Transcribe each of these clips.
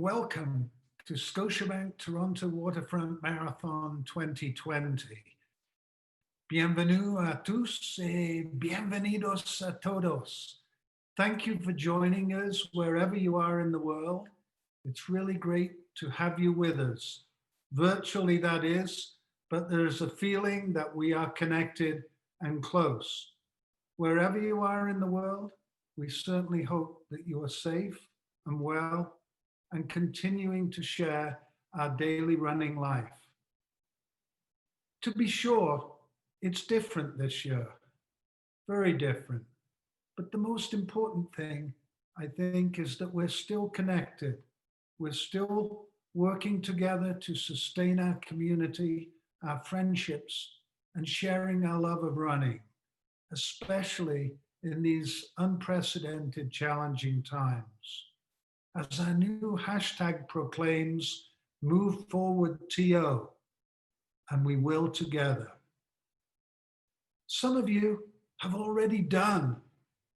welcome to Scotiabank Toronto Waterfront Marathon 2020. Bienvenue à tous et bienvenidos a todos. Thank you for joining us wherever you are in the world. It's really great to have you with us. Virtually, that is, but there's a feeling that we are connected and close. Wherever you are in the world, we certainly hope that you are safe and well and continuing to share our daily running life. To be sure, it's different this year, very different. But the most important thing, I think, is that we're still connected. We're still working together to sustain our community, our friendships, and sharing our love of running, especially in these unprecedented, challenging times. As our new hashtag proclaims, move forward TO, and we will together. Some of you have already done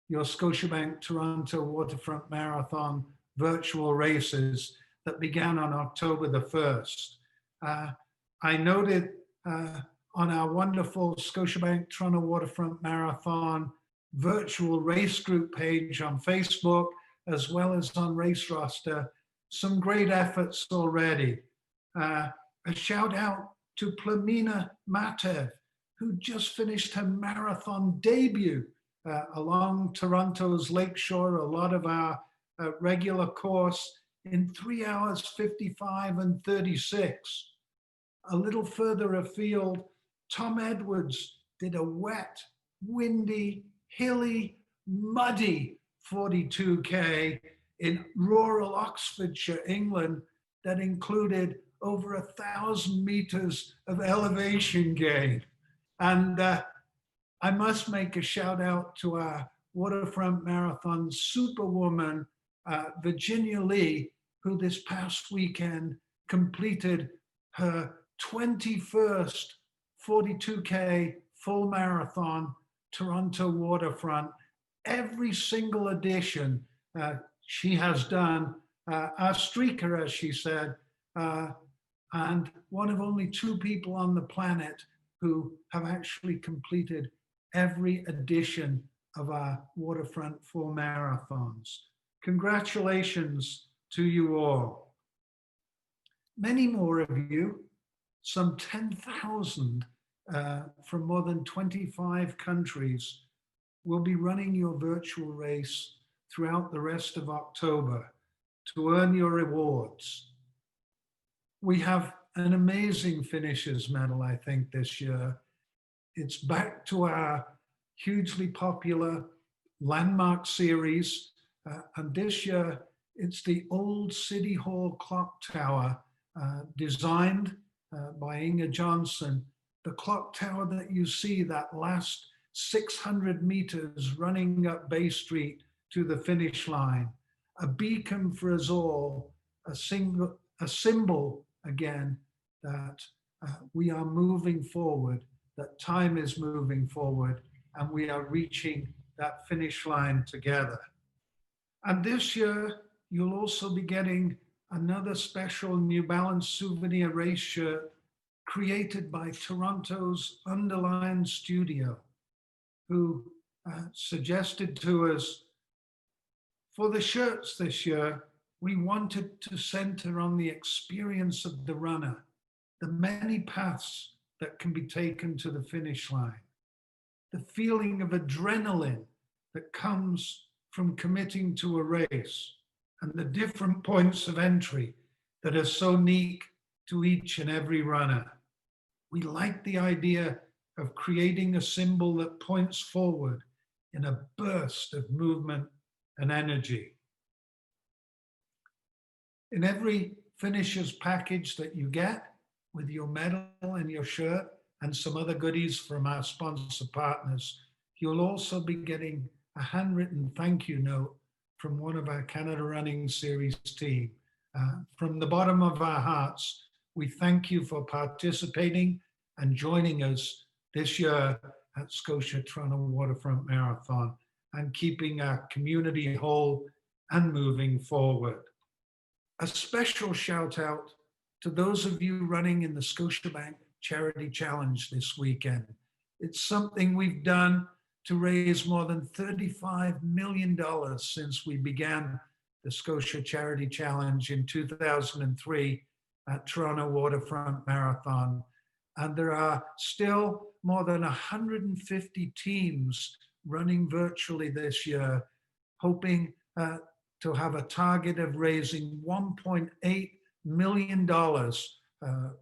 your Scotiabank Toronto Waterfront Marathon virtual races that began on October the 1st. I noted on our wonderful Scotiabank Toronto Waterfront Marathon virtual race group page on Facebook, as well as on Race Roster, some great efforts already. A shout out to Plamina Matev, who just finished her marathon debut along Toronto's Lakeshore, a lot of our regular course, in 3 hours, 55 and 36. A little further afield, Tom Edwards did a wet, windy, hilly, muddy 42K in rural Oxfordshire, England, that included over 1,000 meters of elevation gain. And I must make a shout out to our Waterfront Marathon superwoman, Virginia Lee, who this past weekend completed her 21st 42K full marathon, Toronto Waterfront. Every single edition she has done, our streaker, as she said, and one of only 2 people on the planet who have actually completed every edition of our Waterfront full marathons. Congratulations to you all. Many more of you, some 10,000 from more than 25 countries, will be running your virtual race throughout the rest of October to earn your rewards. We have an amazing finishers medal, I think, this year. It's back to our hugely popular landmark series. And this year, it's the old City Hall clock tower designed by Inga Johnson. The clock tower that you see, that last 600 meters running up Bay Street to the finish line, a beacon for us all, a symbol again that we are moving forward, that time is moving forward, and we are reaching that finish line together. And this year, you'll also be getting another special New Balance souvenir race shirt created by Toronto's Underline Studio, who suggested to us, for the shirts this year, we wanted to center on the experience of the runner, the many paths that can be taken to the finish line, the feeling of adrenaline that comes from committing to a race, and the different points of entry that are so unique to each and every runner. We like the idea of creating a symbol that points forward in a burst of movement and energy. In every finisher's package that you get, with your medal and your shirt and some other goodies from our sponsor partners, you'll also be getting a handwritten thank you note from one of our Canada Running Series team. From the bottom of our hearts, we thank you for participating and joining us this year at Scotia Toronto Waterfront Marathon and keeping our community whole and moving forward. A special shout out to those of you running in the Scotiabank Charity Challenge this weekend. It's something we've done to raise more than $35 million since we began the Scotia Charity Challenge in 2003 at Toronto Waterfront Marathon. And there are still more than 150 teams running virtually this year, hoping to have a target of raising $1.8 million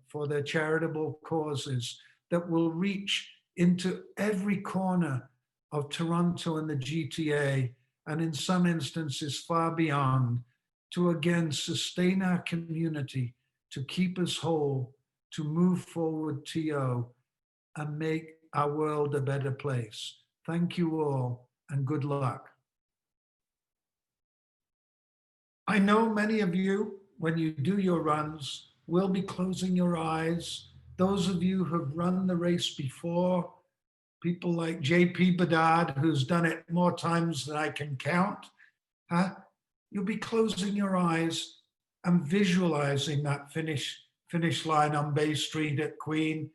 for their charitable causes that will reach into every corner of Toronto and the GTA, and in some instances far beyond, to again sustain our community, to keep us whole, to move forward TO, and make our world a better place. Thank you all, and good luck. I know many of you, when you do your runs, will be closing your eyes. Those of you who have run the race before, people like JP Bedard, who's done it more times than I can count, you'll be closing your eyes and visualizing that finish line on Bay Street at Queen,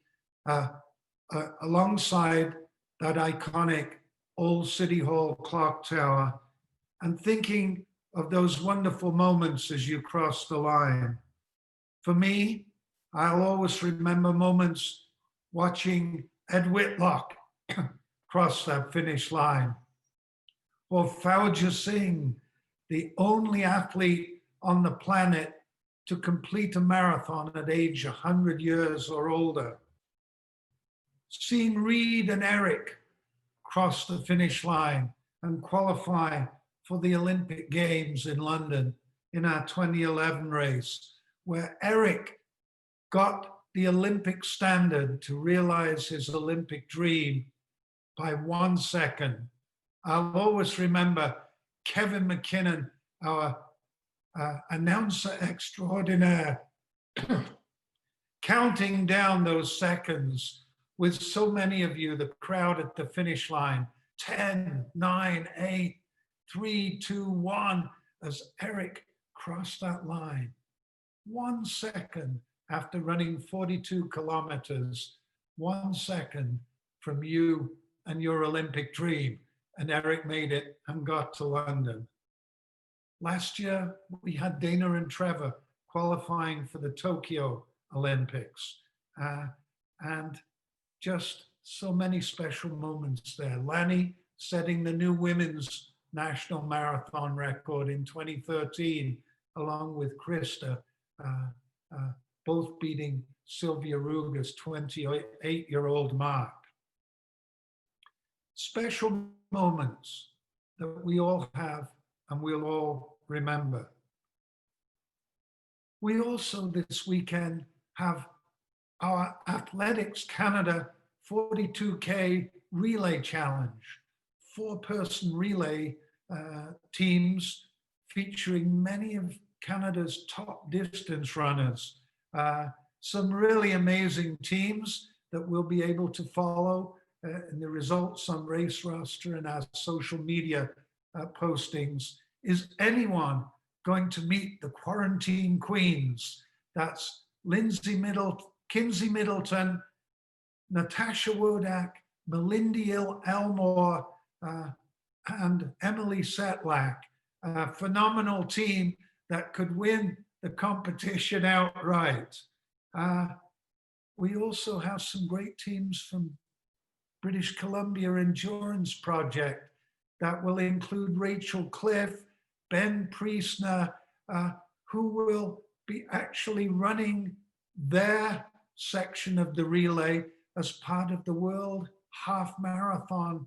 alongside that iconic old City Hall clock tower, and thinking of those wonderful moments as you cross the line. For me, I'll always remember moments watching Ed Whitlock cross that finish line, or Fauja Singh, the only athlete on the planet to complete a marathon at age 100 years or older. Seeing Reed and Eric cross the finish line and qualify for the Olympic Games in London in our 2011 race, where Eric got the Olympic standard to realize his Olympic dream by 1 second. I'll always remember Kevin McKinnon, our announcer extraordinaire, counting down those seconds with so many of you, the crowd at the finish line, 10, 9, 8, 3, 2, 1, as Eric crossed that line. 1 second after running 42 kilometers, 1 second from you and your Olympic dream. And Eric made it and got to London. Last year, we had Dana and Trevor qualifying for the Tokyo Olympics. And just so many special moments there. Lanny setting the new women's national marathon record in 2013, along with Krista, both beating Sylvia Ruga's 28-year-old mark. Special moments that we all have and we'll all remember. We also this weekend have our Athletics Canada 42K Relay Challenge, 4-person relay teams featuring many of Canada's top distance runners. Some really amazing teams that we'll be able to follow in the results on Race Roster and our social media postings. Is anyone going to meet the Quarantine Queens? That's Kinsey Middleton, Natasha Wodak, Melindy Elmore, and Emily Setlak. A phenomenal team that could win the competition outright. We also have some great teams from British Columbia Endurance Project that will include Rachel Cliff, Ben Priestner, who will be actually running their section of the relay as part of the World Half Marathon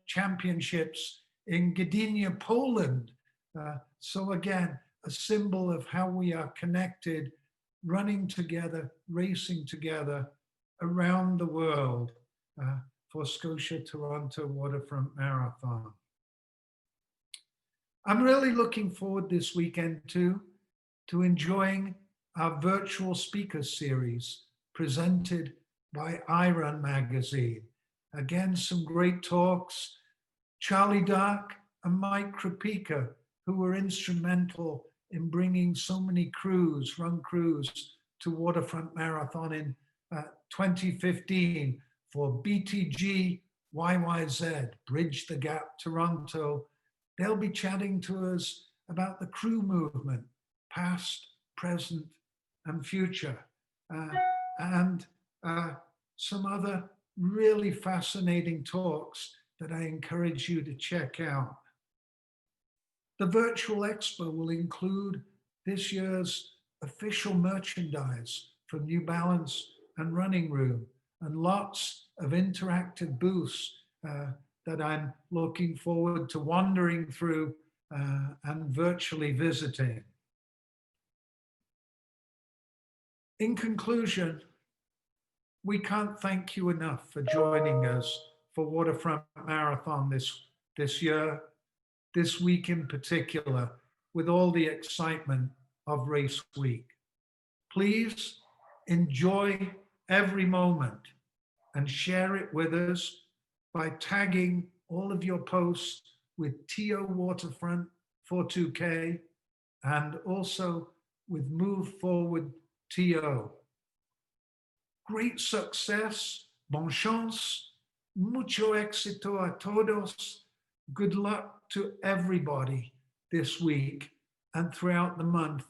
Championships in Gdynia, Poland. So again, a symbol of how we are connected, running together, racing together around the world for Scotia Toronto Waterfront Marathon. I'm really looking forward this weekend to enjoying our virtual speaker series presented by iRun magazine. Again, some great talks. Charlie Dark and Mike Krupika, who were instrumental in bringing so many run crews to Waterfront Marathon in 2015 for BTG YYZ, Bridge the Gap Toronto. They'll be chatting to us about the crew movement, past, present, and future, and some other really fascinating talks that I encourage you to check out. The virtual expo will include this year's official merchandise from New Balance and Running Room, and lots of interactive booths that I'm looking forward to wandering through and virtually visiting. In conclusion, we can't thank you enough for joining us for Waterfront Marathon this year, this week in particular, with all the excitement of race week. Please enjoy every moment and share it with us by tagging all of your posts with TO Waterfront 42K and also with Move Forward TO. Great success, bon chance, mucho éxito a todos. Good luck to everybody this week and throughout the month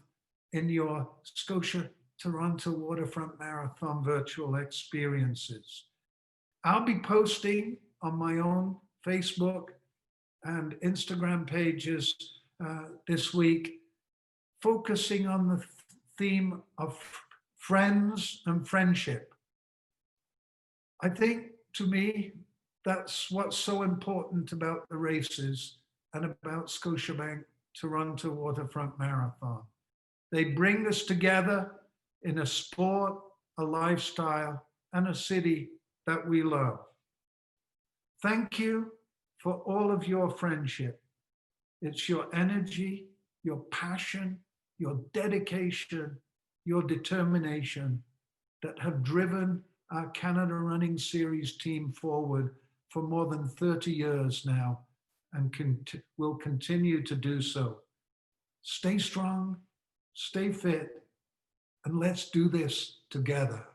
in your Scotia Toronto Waterfront Marathon virtual experiences. I'll be posting on my own Facebook and Instagram pages this week, focusing on the theme of friends and friendship. I think, to me, that's what's so important about the races and about Scotiabank Toronto Waterfront Marathon. They bring us together in a sport, a lifestyle, and a city that we love. Thank you for all of your friendship. It's your energy, your passion, your dedication, your determination that have driven our Canada Running Series team forward for more than 30 years now and will continue to do so. Stay strong, stay fit, and let's do this together.